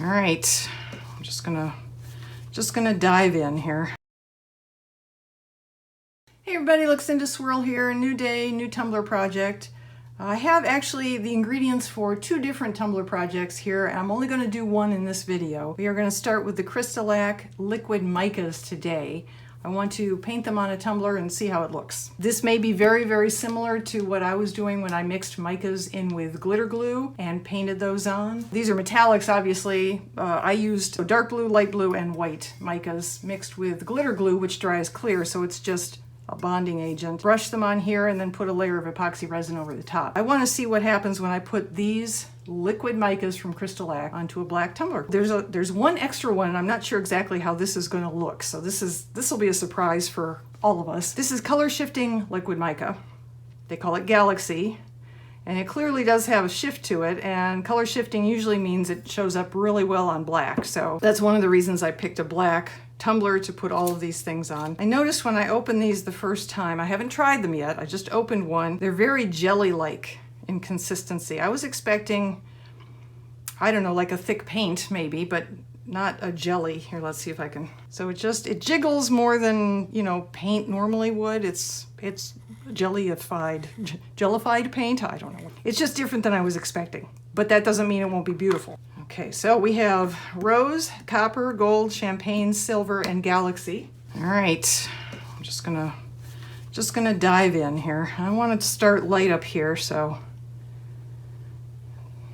All right, I'm just gonna dive in here. Hey everybody, Luxinda Swirl here. New day, new tumbler project. I have actually the ingredients for 2 different tumbler projects here, and I'm only going to do one in this video. We are going to start with the Crystal liquid micas today. I want to paint them on a tumbler and see how it looks. This may be very, very similar to what I was doing when I mixed micas in with glitter glue and painted those on. These are metallics, obviously. I used dark blue, light blue, and white micas mixed with glitter glue, which dries clear, so it's just a bonding agent. Brush them on here and then put a layer of epoxy resin over the top. I want to see what happens when I put these liquid micas from Crystal onto a black tumbler. There's one extra one, and I'm not sure exactly how this is going to look, so this will be a surprise for all of us. This is color shifting liquid mica. They call it Galaxy, and it clearly does have a shift to it, and color shifting usually means it shows up really well on black, so that's one of the reasons I picked a black tumbler to put all of these things on. I noticed when I opened these the first time, I haven't tried them yet, I just opened one, they're very jelly-like in consistency. I was expecting, I don't know, like a thick paint maybe, but not a jelly. Here, let's see if I can. So it jiggles more than, you know, paint normally would. It's jellified paint, I don't know. It's just different than I was expecting, but that doesn't mean it won't be beautiful. Okay, so we have rose, copper, gold, champagne, silver, and galaxy. All right, I'm just gonna dive in here. I want to start light up here, so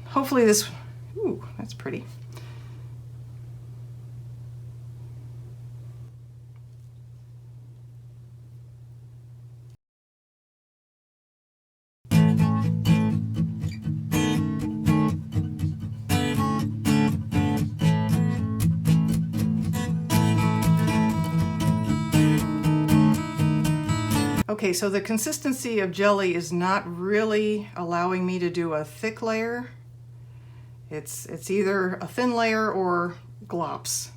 hopefully this, ooh, that's pretty. Okay, so the consistency of jelly is not really allowing me to do a thick layer. It's either a thin layer or glops,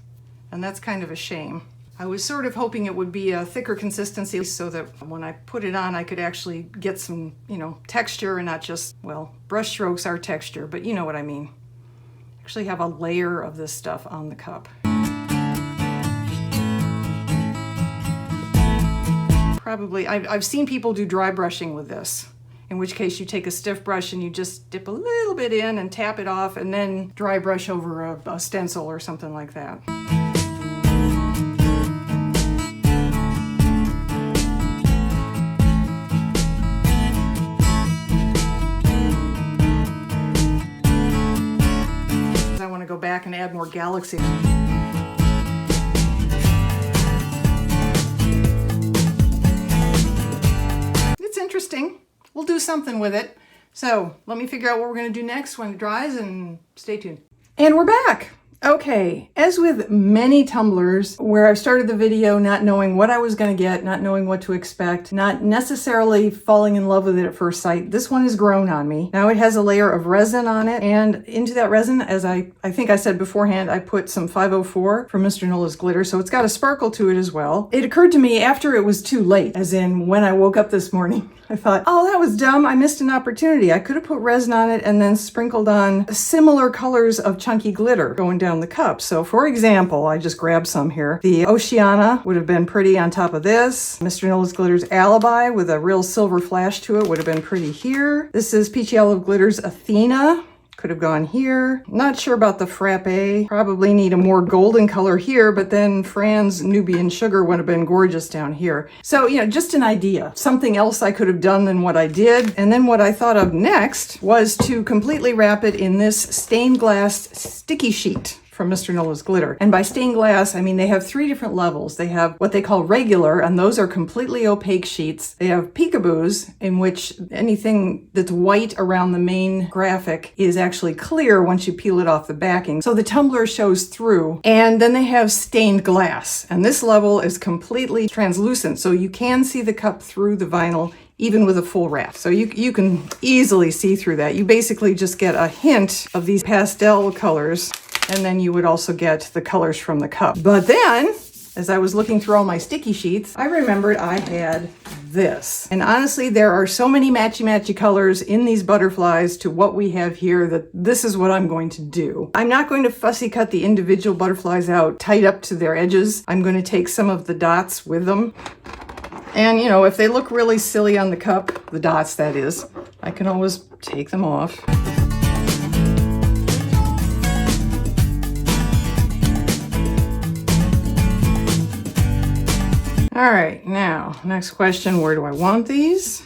and that's kind of a shame. I was sort of hoping it would be a thicker consistency so that when I put it on I could actually get some, you know, texture and not just, well, brush strokes are texture, but you know what I mean. Actually have a layer of this stuff on the cup. Probably, I've seen people do dry brushing with this, in which case you take a stiff brush and you just dip a little bit in and tap it off and then dry brush over a stencil or something like that. I want to go back and add more galaxy. Interesting. We'll do something with it. So let me figure out what we're going to do next when it dries, and stay tuned. And we're back. Okay, as with many tumblers where I've started the video not knowing what I was going to get, not knowing what to expect, not necessarily falling in love with it at first sight, this one has grown on me. Now it has a layer of resin on it, and into that resin, as I think I said beforehand, I put some 504 from Mr. Nola's glitter, so it's got a sparkle to it as well. It occurred to me after it was too late, as in when I woke up this morning, I thought, oh, that was dumb. I missed an opportunity. I could have put resin on it and then sprinkled on similar colors of chunky glitter going down the cup. So for example, I just grabbed some here. The Oceana would have been pretty on top of this. Mr. Nola's Glitter's Alibi with a real silver flash to it would have been pretty here. This is Peachy Olive Glitter's Athena. Could have gone here. Not sure about the Frappe. Probably need a more golden color here, but then Fran's Nubian Sugar would have been gorgeous down here. So, you know, just an idea. Something else I could have done than what I did. And then what I thought of next was to completely wrap it in this stained glass sticky sheet from Mr. Nola's Glitter. And by stained glass, I mean they have 3 different levels. They have what they call regular, and those are completely opaque sheets. They have peekaboos, in which anything that's white around the main graphic is actually clear once you peel it off the backing. So the tumbler shows through. And then they have stained glass, and this level is completely translucent, so you can see the cup through the vinyl even with a full wrap. So you can easily see through that. You basically just get a hint of these pastel colors, and then you would also get the colors from the cup. But then, as I was looking through all my sticky sheets, I remembered I had this. And honestly, there are so many matchy-matchy colors in these butterflies to what we have here that this is what I'm going to do. I'm not going to fussy cut the individual butterflies out tight up to their edges. I'm going to take some of the dots with them. And, you know, if they look really silly on the cup, the dots that is, I can always take them off. All right, now, next question, where do I want these?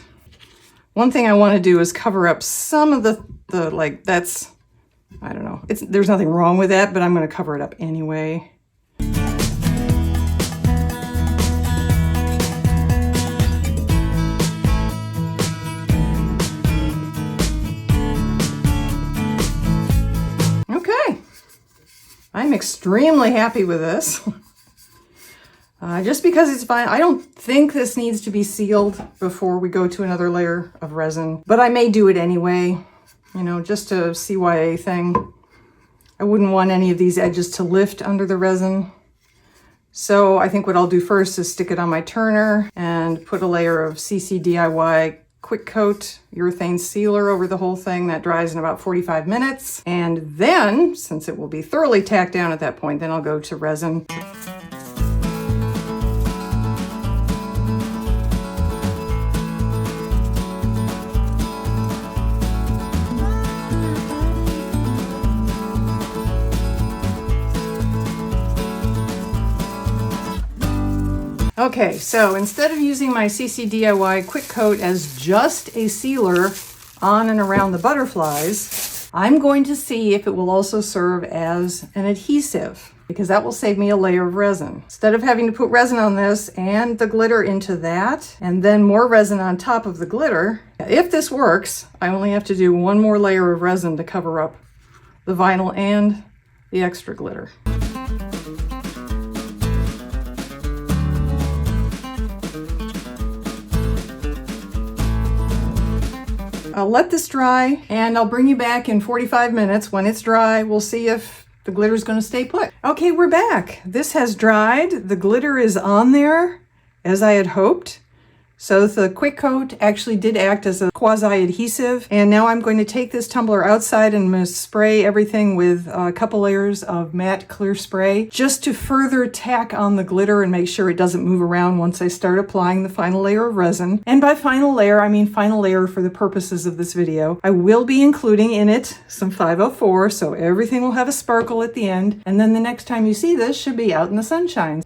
One thing I want to do is cover up some of the like, that's, I don't know, there's nothing wrong with that, but I'm going to cover it up anyway. I'm extremely happy with this. Just because it's fine. I don't think this needs to be sealed before we go to another layer of resin, but I may do it anyway, you know, just a CYA thing. I wouldn't want any of these edges to lift under the resin. So I think what I'll do first is stick it on my turner and put a layer of CC DIY quick coat urethane sealer over the whole thing. That dries in about 45 minutes. And then, since it will be thoroughly tacked down at that point, then I'll go to resin. Okay, so instead of using my CC DIY Quick Coat as just a sealer on and around the butterflies, I'm going to see if it will also serve as an adhesive, because that will save me a layer of resin. Instead of having to put resin on this and the glitter into that, and then more resin on top of the glitter, if this works, I only have to do one more layer of resin to cover up the vinyl and the extra glitter. I'll let this dry and I'll bring you back in 45 minutes. When it's dry, we'll see if the glitter is going to stay put. Okay, we're back. This has dried. The glitter is on there as I had hoped. So the Quick Coat actually did act as a quasi-adhesive. And now I'm going to take this tumbler outside and I'm going to spray everything with a couple layers of matte clear spray just to further tack on the glitter and make sure it doesn't move around once I start applying the final layer of resin. And by final layer, I mean final layer for the purposes of this video. I will be including in it some 504, so everything will have a sparkle at the end. And then the next time you see this should be out in the sunshine.